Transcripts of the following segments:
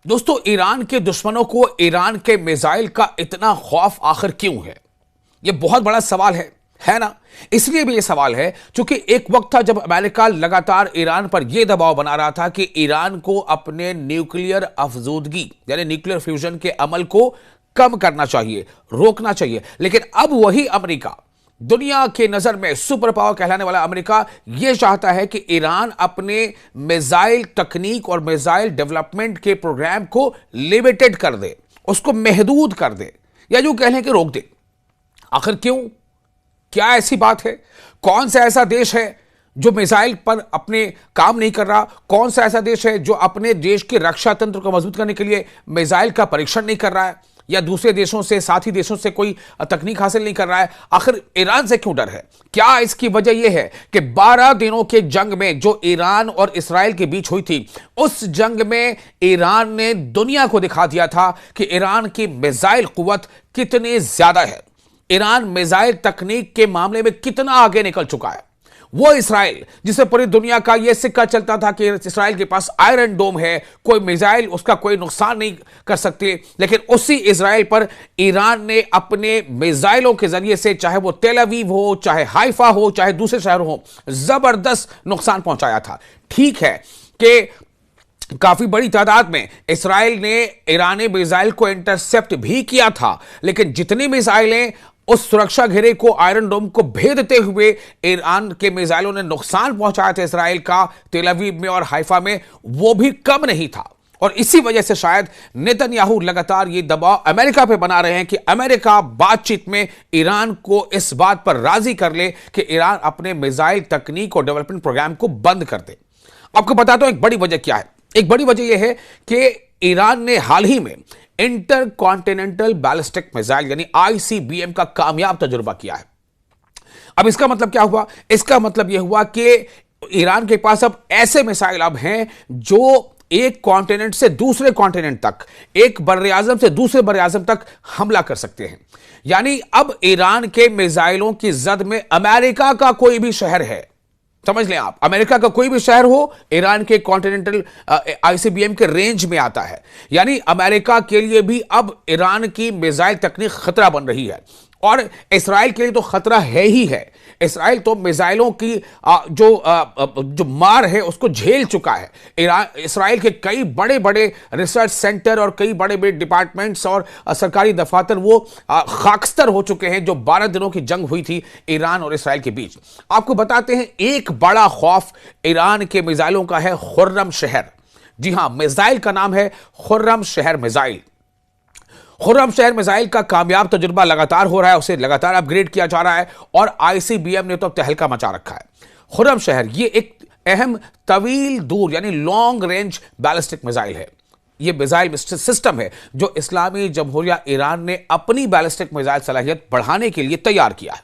दोस्तों, ईरान के दुश्मनों को ईरान के मिसाइल का इतना खौफ आखिर क्यों है? यह बहुत बड़ा सवाल है ना? इसलिए भी यह सवाल है क्योंकि एक वक्त था जब अमेरिका लगातार ईरान पर यह दबाव बना रहा था कि ईरान को अपने न्यूक्लियर अफजूदगी यानी न्यूक्लियर फ्यूजन के अमल को कम करना चाहिए, रोकना चाहिए। लेकिन अब वही अमेरिका, दुनिया के नजर में सुपर पावर कहलाने वाला अमेरिका, यह चाहता है कि ईरान अपने मिसाइल तकनीक और मिसाइल डेवलपमेंट के प्रोग्राम को लिमिटेड कर दे, उसको महदूद कर दे, या यूं कह लें कि रोक दे। आखिर क्यों? क्या ऐसी बात है? कौन सा ऐसा देश है जो मिसाइल पर अपने काम नहीं कर रहा? कौन सा ऐसा देश है जो अपने देश के रक्षा तंत्र को मजबूत करने के लिए मिसाइल का परीक्षण नहीं कर रहा है, या दूसरे देशों से, साथी देशों से कोई तकनीक हासिल नहीं कर रहा है? आखिर ईरान से क्यों डर है? क्या इसकी वजह यह है कि 12 दिनों के जंग में जो ईरान और इस्राएल के बीच हुई थी, उस जंग में ईरान ने दुनिया को दिखा दिया था कि ईरान की मिसाइल कुव्वत कितनी ज्यादा है, ईरान मिसाइल तकनीक के मामले में कितना आगे निकल चुका है। वो इस्राएल जिसे पूरी दुनिया का यह सिक्का चलता था कि इस्राएल के पास आयरन डोम है, कोई मिसाइल उसका कोई नुकसान नहीं कर सकती, लेकिन उसी इस्राएल पर ईरान ने अपने मिसाइलों के जरिए से, चाहे वो तेल अवीव हो, चाहे हाइफा हो, चाहे दूसरे शहर हो, जबरदस्त नुकसान पहुंचाया था। ठीक है कि काफी बड़ी तादाद में इस्राएल ने ईरानी मिसाइल को इंटरसेप्ट भी किया था, लेकिन जितनी मिसाइलें उस सुरक्षा घेरे को, आयरन डोम को भेदते हुए ईरान के मिसाइलों ने नुकसान पहुंचाया था इस्राएल का तेल अवीव में और हाइफा में, वो भी कम नहीं था। और इसी वजह से शायद नेतन्याहू लगातार ये दबाव अमेरिका पे बना रहे हैं कि अमेरिका बातचीत में ईरान को इस बात पर राजी कर ले कि ईरान अपने मिसाइल तकनीक और डेवलपमेंट प्रोग्राम को बंद कर दे। आपको बताता हूं एक बड़ी वजह क्या है। एक बड़ी वजह यह है कि ईरान ने हाल ही में इंटर कॉन्टिनेंटल बैलिस्टिक मिसाइल यानी आईसीबीएम का कामयाब तजुर्बा किया है। अब इसका मतलब क्या हुआ? इसका मतलब यह हुआ कि ईरान के पास अब ऐसे मिसाइल अब हैं जो एक कॉन्टिनेंट से दूसरे कॉन्टिनेंट तक, एक बर्र-ए-आज़म से दूसरे बर्र-ए-आज़म तक हमला कर सकते हैं। यानी अब ईरान के मिसाइलों की जद में अमेरिका का कोई भी शहर है, समझ लें आप, अमेरिका का कोई भी शहर हो, ईरान के कॉन्टिनेंटल आईसीबीएम के रेंज में आता है। यानी अमेरिका के लिए भी अब ईरान की मिसाइल तकनीक खतरा बन रही है, और इस्राएल के लिए तो खतरा है ही है। इस्राएल तो मिसाइलों की जो मार है उसको झेल चुका है। इस्राएल के कई बड़े बड़े रिसर्च सेंटर और कई बड़े बड़े डिपार्टमेंट्स और सरकारी दफातर वो खाकस्तर हो चुके हैं जो 12 दिनों की जंग हुई थी ईरान और इस्राएल के बीच। आपको बताते हैं, एक बड़ा खौफ ईरान के मिसाइलों का है खुर्रम शहर। जी हां, मिसाइल का नाम है खुर्रम शहर मिसाइल। खुर्रम शहर मिसाइल का कामयाब तजुर्बा लगातार हो रहा है, उसे लगातार अपग्रेड किया जा रहा है, और आईसीबीएम ने तो तहलका मचा रखा है। खुर्रम शहर ये एक अहम तवील दूर यानी लॉन्ग रेंज बैलिस्टिक मिसाइल है। ये मिसाइल सिस्टम है जो इस्लामी जमहूरिया ईरान ने अपनी बैलिस्टिक मिसाइल सलाहियत बढ़ाने के लिए तैयार किया है।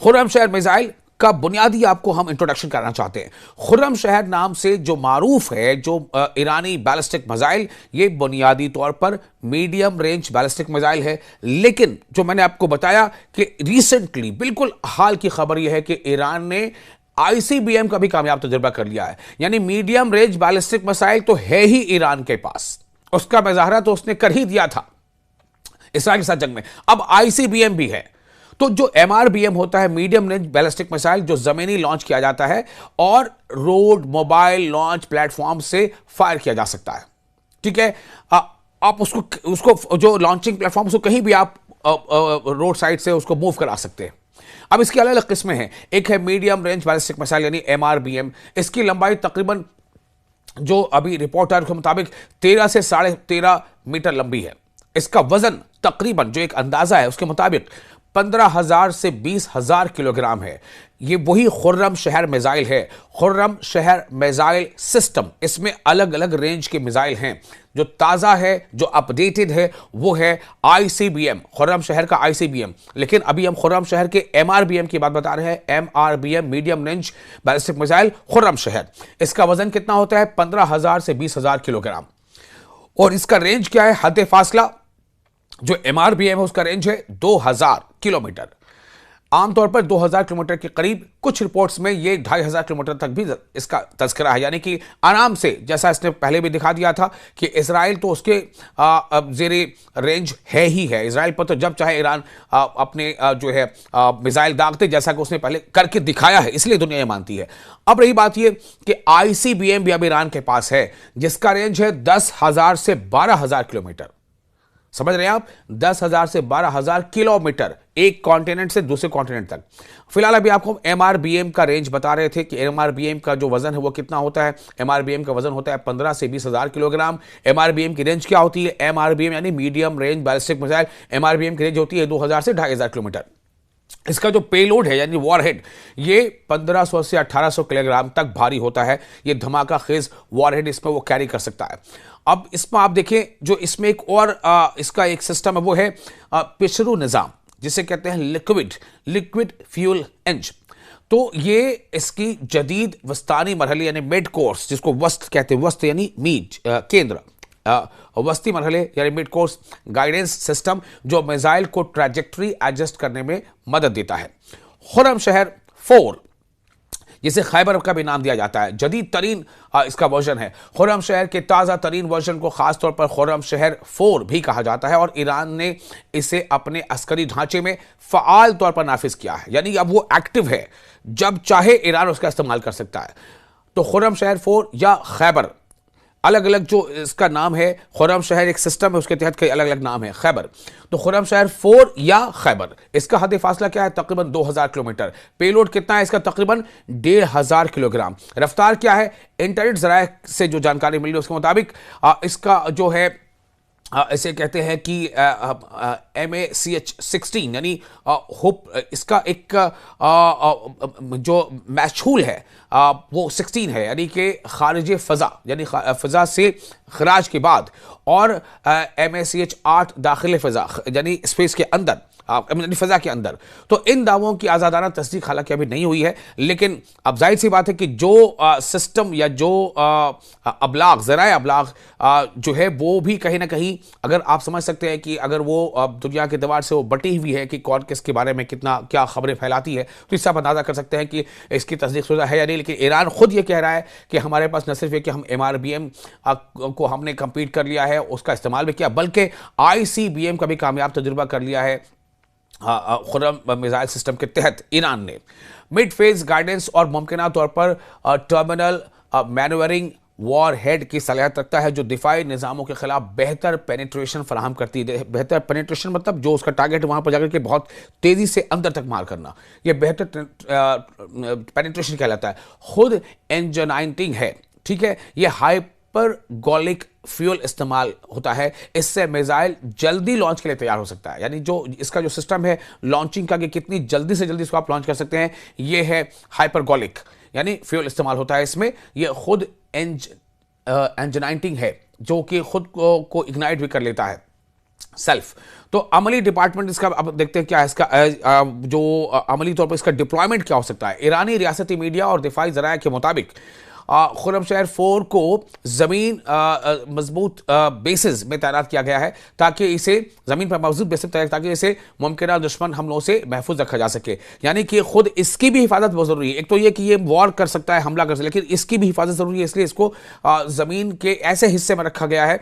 खुर्रम शहर मिसाइल का बुनियादी आपको हम इंट्रोडक्शन करना चाहते हैं। खुर्रम शहर नाम से जो मारूफ है जो ईरानी बैलिस्टिक मिसाइल, ये बुनियादी तौर पर मीडियम रेंज बैलिस्टिक मिसाइल है। लेकिन जो मैंने आपको बताया कि रिसेंटली, बिल्कुल हाल की खबर यह है कि ईरान ने आईसीबीएम का भी कामयाब तजुर्बा कर लिया है। यानी मीडियम रेंज बैलिस्टिक मिसाइल तो है ही ईरान के पास, उसका मुजाहरा तो उसने कर ही दिया था इस्राएल के साथ जंग में। अब आईसीबीएम भी है। तो जो एमआरबीएम होता है, मीडियम रेंज बैलिस्टिक मिसाइल, जो जमीनी लॉन्च किया जाता है और रोड मोबाइल लॉन्च प्लेटफॉर्म से फायर किया जा सकता है। ठीक है, आप उसको जो लॉन्चिंग प्लेटफॉर्म, उसको कहीं भी आप रोड साइड से उसको मूव करा सकते हैं। अब इसकी अलग अलग किस्में हैं। एक है मीडियम रेंज बैलिस्टिक मिसाइल यानी एमआरबीएम। इसकी लंबाई तकरीबन, जो अभी रिपोर्टर के मुताबिक, 13 से 13.5 मीटर लंबी है। इसका वजन तकरीबन, जो एक अंदाजा है उसके मुताबिक, 15,000 से 20,000 किलोग्राम है। ये वही खुर्रम शहर मिसाइल है। खुर्रम शहर मिसाइल सिस्टम, इसमें अलग अलग रेंज के मिसाइल हैं। जो ताज़ा है, जो अपडेटेड है, वो है आईसीबीएम, खुर्रम शहर का आईसीबीएम। लेकिन अभी हम खुर्रम शहर के एमआरबीएम की बात बता रहे हैं। MRBM medium range ballistic missile Khorramshahr. इसका वजन कितना होता है? 15,000 से 20,000 किलोग्राम। और इसका रेंज क्या है? हद फासला जो एमआरबीएम है उसका रेंज है 2000 किलोमीटर। आमतौर पर 2000 किलोमीटर के करीब, कुछ रिपोर्ट्स में ये 2500 किलोमीटर तक भी इसका तस्करा है। यानी कि आराम से, जैसा इसने पहले भी दिखा दिया था कि इजराइल तो उसके जेरे रेंज है ही है। इजराइल पर तो जब चाहे ईरान अपने जो है मिसाइल दागते, जैसा कि उसने पहले करके दिखाया है, इसलिए दुनिया ये मानती है। अब रही बात ये कि ICBM भी अब ईरान के पास है, जिसका रेंज है 10,000 से 12,000 किलोमीटर। समझ रहे हैं आप? 10,000 से 12,000 किलोमीटर, एक कॉन्टिनेंट से दूसरे कॉन्टिनेंट तक। फिलहाल अभी आपको MRBM का रेंज बता रहे थे कि MRBM का जो वजन है वो कितना होता है। MRBM का वजन होता है 15 से 20,000 किलोग्राम। MRBM की रेंज क्या होती है? MRBM यानी medium range ballistic missile. MRBM की रेंज होती है 2,000 से 2,500 किलोमीटर। इसका जो पेलोड है यानी वॉरहेड, ये 1500 से 1800 किलोग्राम तक भारी होता है। ये धमाका खेज वॉरहेड इसमें वो कैरी कर सकता है। अब इसमें आप देखें, जो इसमें एक और इसका एक सिस्टम है वो है पिशरू निज़ाम, जिसे कहते हैं लिक्विड फ्यूल इंजन। तो ये इसकी जदीद वस्तानी मरहले यानी मिड कोर्स, जिसको वस्त कहते हैं, वस्त यानी मीड केंद्र, वस्ती मरहले यानी मिड कोर्स गाइडेंस सिस्टम, जो मिसाइल को ट्रैजेक्टरी एडजस्ट करने में मदद देता है। खुर्रमशहर 4, जिसे खैबर का भी नाम दिया जाता है, जदीद तरीन इसका वर्जन है। खुर्रमशहर के ताज़ा तरीन वर्जन को खासतौर पर खुर्रमशहर 4 भी कहा जाता है, और ईरान ने इसे अपने अस्करी ढांचे में फ़आल तौर पर नाफिज किया है। यानी अब वो एक्टिव है, जब चाहे ईरान उसका इस्तेमाल कर सकता है। तो खुर्रमशहर 4 या खैबर, अलग अलग जो इसका नाम है, खुर्रमशहर एक सिस्टम है, उसके तहत कई अलग अलग नाम है। खैबर, तो खुर्रमशहर 4 या खैबर, इसका हद फासला क्या है? तकरीबन 2000 किलोमीटर। पेलोड कितना है इसका? तकरीबन 1,500 किलोग्राम। रफ्तार क्या है? इंटरनेट जराए से जो जानकारी मिली उसके मुताबिक इसका जो है इसे कहते हैं कि MACH-16 यानी होप, इसका एक जो मैशूल है वो 16 है, यानी कि खारिज फ़ज़ा, यानी फ़ज़ा से खराज के बाद, और MACH-8 दाखिल फ़ज़ा यानी स्पेस के अंदर, फ़ज़ा के अंदर। तो इन दावों की आज़ादाना तस्दीक हालांकि अभी नहीं हुई है, लेकिन अब जाहिर सी बात है कि जो सिस्टम या जो अबलाग, ज़राए अबलाग जो है, वो भी कहीं ना कहीं, अगर आप समझ सकते हैं कि अगर वो दुनिया के दवार से वो बटी हुई है कि कौन किसके बारे में कितना क्या खबरें फैलाती है, तो इससे आप अंदाज़ा कर सकते हैं कि इसकी तस्दीक शुदा है या नहीं। लेकिन ईरान खुद ये कह रहा है कि हमारे पास न सिर्फ ये कि हम MRBM को हमने कंप्लीट कर लिया है, उसका इस्तेमाल भी किया, बल्कि ICBM का भी कामयाब तजुर्बा कर लिया है खुर्रम मिसाइल सिस्टम के तहत। ईरान ने मिड फेज गाइडेंस और मुमकिना तौर पर टर्मिनल मैनूवरिंग वॉर हेड की सलाहियत रखता है, जो दिफाई निज़ामों के खिलाफ बेहतर पेनिट्रेशन फराहम करती है। बेहतर पेनिट्रेशन मतलब जो उसका टारगेट वहां पर जाकर के बहुत तेजी से अंदर तक मार करना, यह बेहतर पेनिट्रेशन कहलाता है। खुद इंजीनियरिंग है, ठीक है, यह हाइपरगोलिक फ्यूल इस्तेमाल होता है। इससे मिसाइल जल्दी लॉन्च के लिए तैयार हो सकता है। यानी जो इसका जो सिस्टम है लॉन्चिंग का, कि कितनी जल्दी से जल्दी इसको आप लॉन्च कर सकते हैं, यह है हाइपरगोलिक, यानी फ्यूल इस्तेमाल होता है इसमें। यह खुद इंजीनियरिंग है, जो कि खुद को इग्नाइट भी कर लेता है सेल्फ। तो अमली डिपार्टमेंट इसका, अब देखते हैं क्या है इसका जो अमली तौर पर इसका डिप्लॉयमेंट क्या हो सकता है। ईरानी रियासती मीडिया और दिफाई ज़राए के मुताबिक खुर्रमशहर 4 को ज़मीन मजबूत बेसिस में तैनात किया गया है, ताकि इसे ज़मीन पर मौजूद बेसिस तैयार, ताकि इसे मुमकिन दुश्मन हमलों से महफूज रखा जा सके। यानी कि खुद इसकी भी हिफाजत बहुत ज़रूरी है। एक तो ये कि ये वॉर कर सकता है, हमला कर सकता है, लेकिन इसकी भी हिफाजत ज़रूरी है, इसलिए इसको ज़मीन के ऐसे हिस्से में रखा गया है।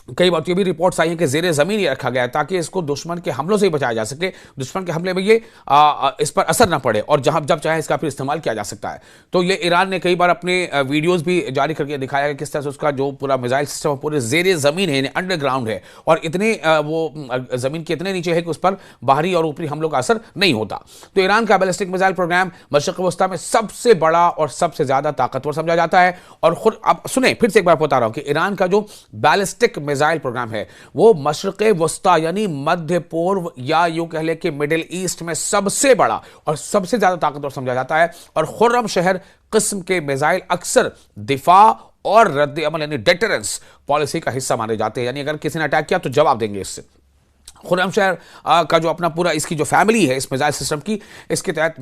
कई बार ये भी रिपोर्ट्स आई हैं कि ज़ेरे ज़मीन ये रखा गया है, ताकि इसको दुश्मन के हमलों से ही बचाया जा सके, दुश्मन के हमले में ये इस पर असर ना पड़े, और जहां जब चाहे इसका फिर इस्तेमाल किया जा सकता है। तो ये ईरान ने कई बार अपने वीडियोस भी जारी करके दिखाया है किस तरह से उसका जो पूरा मिसाइल सिस्टम पूरे ज़ेरे ज़मीन है, अंडरग्राउंड है, और इतने वो ज़मीन के इतने नीचे है कि उस पर बाहरी और ऊपरी हमलों का असर नहीं होता। तो ईरान का बैलिस्टिक मिसाइल प्रोग्राम मशरिक़ वस्ता में सबसे बड़ा और सबसे ज़्यादा ताकतवर समझा जाता है। और खुद आप सुने, फिर से एक बार बता रहा हूँ कि ईरान का जो बैलिस्टिक मिसाइल प्रोग्राम है वो मशरिक़ वस्ता यानी मध्य पूर्व, या यूं कह ले कि मिडिल ईस्ट में सबसे बड़ा और सबसे ज्यादा ताकतवर समझा जाता है। और खुर्रमशहर किस्म के मिसाइल अक्सर दिफा और रद्द अमल यानी डेटरेंस पॉलिसी का हिस्सा माने जाते हैं। यानी अगर किसी ने अटैक किया तो जवाब देंगे इससे। खुर्रमशहर का जो अपना पूरा इसकी जो फैमिली है इस मिसाइल सिस्टम की, इसके तहत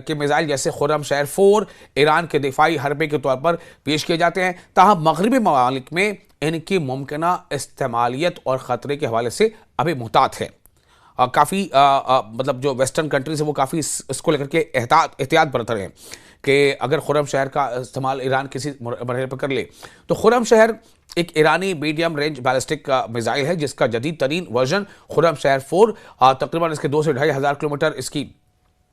के मिसाइल जैसे खुर्रमशहर 4 ईरान के दिफाई हरबे के तौर पर पेश किए जाते हैं। ताहम मगरबी ममालिक में इनकी मुमकिना इस्तेमालियत और ख़तरे के हवाले से अभी मुहतात है। काफ़ी मतलब जो वेस्टर्न कंट्रीज है वो काफ़ी इसको लेकर के एहतियात बरत रहे हैं कि अगर खुर्रमशहर का इस्तेमाल ईरान किसी मरहले पर कर ले तो खुर्रमशहर एक ईरानी मीडियम रेंज बैलिस्टिक मिसाइल है जिसका जदीद तरीन वर्जन खुर्रमशहर 4 तकरीबन इसके 2 से 2,500 किलोमीटर इसकी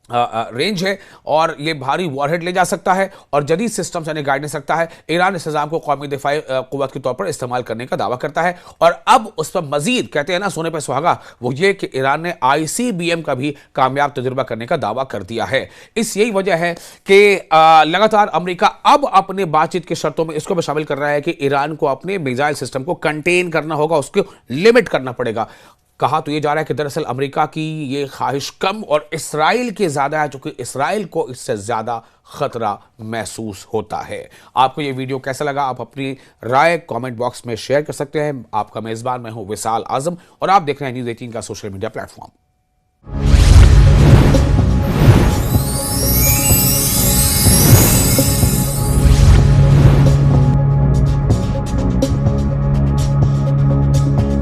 रेंज है और ये भारी वॉरहेड ले जा सकता है और जदीद सिस्टम यानी गाइडेंस रखता है। ईरान इस निज़ाम को कौमी दिफाई कुव्वत के तौर पर इस्तेमाल करने का दावा करता है और अब उस पर मजीद कहते हैं ना सोने पर सुहागा, वो ये कि ईरान ने ICBM का भी कामयाब तजुर्बा करने का दावा कर दिया है। इस यही वजह है कि लगातार अमेरिका अब अपने बातचीत की शर्तों में इसको भी शामिल कर रहा है कि ईरान को अपने मिसाइल सिस्टम को कंटेन करना होगा, उसको लिमिट करना पड़ेगा। कहा तो ये जा रहा है कि दरअसल अमेरिका की ये ख्वाहिश कम और इसराइल की ज्यादा है, क्योंकि इसराइल को इससे ज्यादा खतरा महसूस होता है। आपको ये वीडियो कैसा लगा? आप अपनी राय कमेंट बॉक्स में शेयर कर सकते हैं। आपका मेजबान मैं हूं विशाल आजम और आप देख रहे हैं न्यूज़ 18 का सोशल मीडिया प्लेटफॉर्म।